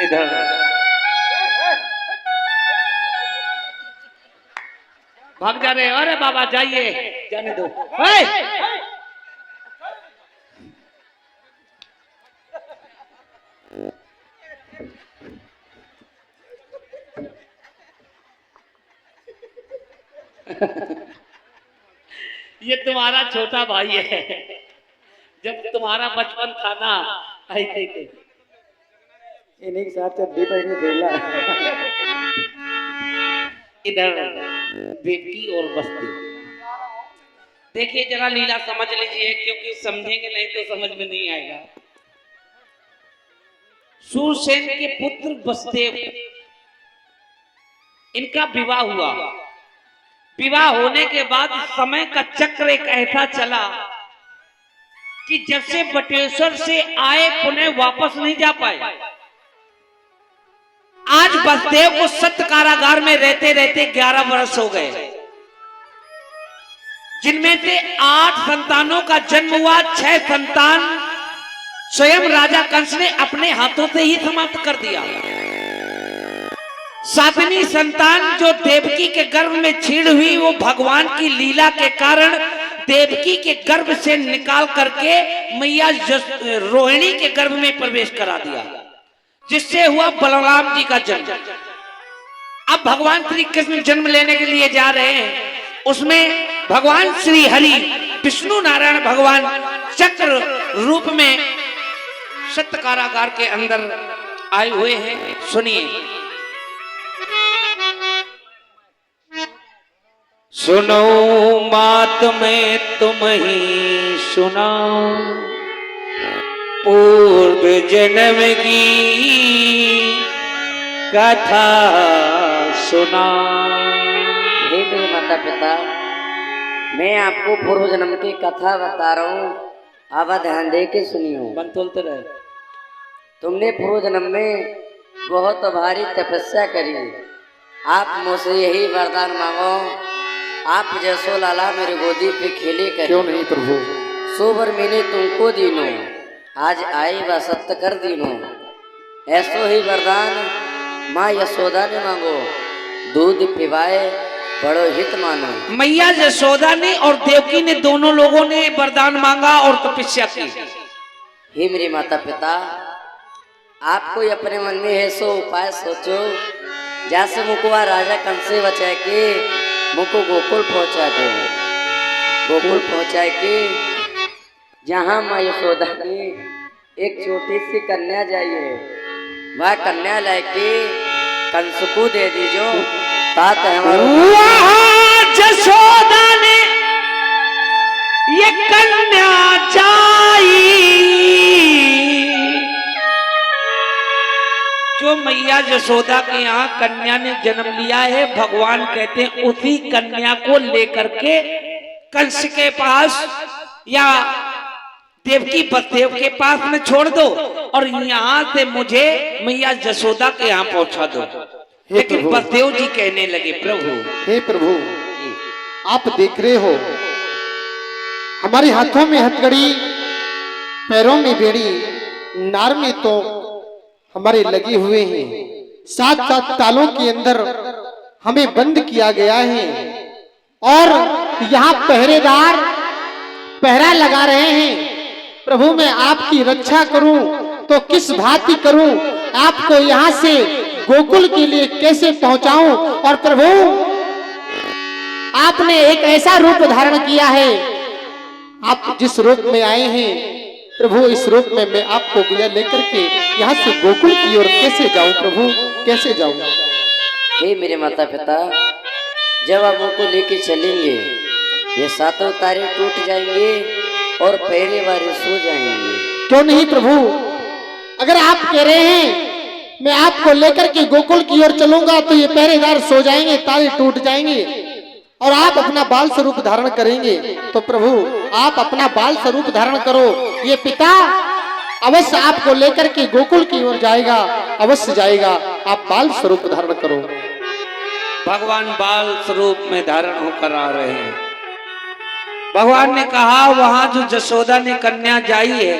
इधर भाग जा रहे। अरे बाबा जाइए, जाने दो। ये तुम्हारा छोटा भाई है। जब तुम्हारा बचपन था ना, आई थे इन्हीं के साथ खेला। इधर देवकी और बसदेव। देखिए जरा लीला समझ लीजिए, क्योंकि समझेंगे नहीं तो समझ में नहीं आएगा। सूरसेन के पुत्र बसदेव, इनका विवाह हुआ। विवाह होने के बाद समय का चक्र एक ऐसा चला कि जब से बटेश्वर से आए पुनः वापस नहीं जा पाए। आज बसदेव को सत्य कारागार में रहते रहते 11 वर्ष हो गए, जिनमें से 8 संतानों का जन्म हुआ। 6 संतान स्वयं राजा कंस ने अपने हाथों से ही समाप्त कर दिया। 7वीं संतान जो देवकी के गर्भ में छीड़ हुई, वो भगवान की लीला के कारण देवकी के गर्भ से निकाल करके मैया रोहिणी के गर्भ में प्रवेश करा दिया, जिससे हुआ बलराम जी का जन्म। अब भगवान श्री कृष्ण जन्म लेने के लिए जा रहे हैं। उसमें भगवान श्री हरि विष्णु नारायण भगवान चक्र रूप में सत्य कारागार के अंदर आए हुए हैं। सुनिए। सुनो मात में तुम ही सुनाओ, पूर्व जन्म की कथा सुना। हे मेरे माता पिता, मैं आपको पूर्व जन्म की कथा बता रहा हूँ। आप ध्यान दे के सुनियो। बन तोलते रहे। तुमने पूर्व जन्म में बहुत भारी तपस्या करी। आप मुझसे यही वरदान मांगो, आप जैसो लाला मेरे गोदी पे खेले कर। क्यों नहीं प्रभु। 100 बार मैंने तुमको दीनो, आज आई व सत्य कर दीनो। ऐसो ही वरदान माँ यशोदा ने मांगो, दूध पिवाए बड़ो हित मानो। मैया यशोदा ने और देवकी ने, दोनों लोगों ने वरदान मांगा और तपस्या की। हे मेरे माता पिता, आप कोई अपने मन में है सो उपाय सोचो, जैसे मुकुआ राजा कंस से बचा के मुझको गोकुल पहुंचा दो। गोकुल पहुंचा के जहाँ माँ यशोदा की एक छोटी सी कन्या जाइए, वह कन्या लाके कंस को दे दीजो, तात यशोदा ने ये कन्या चाहिए। जो मैया यशोदा के यहाँ कन्या ने जन्म लिया है, भगवान कहते हैं उसी कन्या को लेकर के कंस के पास या देवकी बसदेव के पास में छोड़ दो और यहाँ से मुझे मैया यशोदा के यहाँ पहुंचा दो। लेकिन बसदेव जी कहने लगे, प्रभु हे प्रभु, आप देख रहे हो हमारे हाथों में हथकड़ी, पैरों में बेड़ी, नार में तो हमारे लगे हुए हैं। 7 तालों के अंदर हमें बंद किया गया है और यहाँ पहरेदार पहरा लगा रहे हैं। प्रभु मैं आपकी रक्षा करूं तो किस भांति करूं, आपको यहाँ से गोकुल के लिए कैसे पहुंचाऊं। और प्रभु आपने एक ऐसा रूप धारण किया है, आप जिस रूप में आए हैं प्रभु, इस रूप में मैं आपको गया लेकर के यहाँ से गोकुल की ओर कैसे जाऊं प्रभु, कैसे जाऊं। हे मेरे माता पिता, जब आप मुझको लेके चलेंगे ये 7 तारे टूट जाएंगे और पहरे वारे सो जाएंगे। क्यों नहीं प्रभु, अगर आप कह रहे हैं मैं आपको लेकर के गोकुल की ओर चलूंगा तो ये पहरेदार सो जाएंगे, तारे टूट जाएंगे और आप अपना बाल स्वरूप धारण करेंगे, तो प्रभु आप अपना बाल स्वरूप धारण करो। ये पिता अवश्य आपको लेकर के गोकुल की ओर जाएगा, अवश्य जाएगा, आप बाल स्वरूप धारण करो। भगवान बाल स्वरूप में धारण होकर आ रहे हैं। भगवान ने कहा वहां जो यशोदा ने कन्या जाई है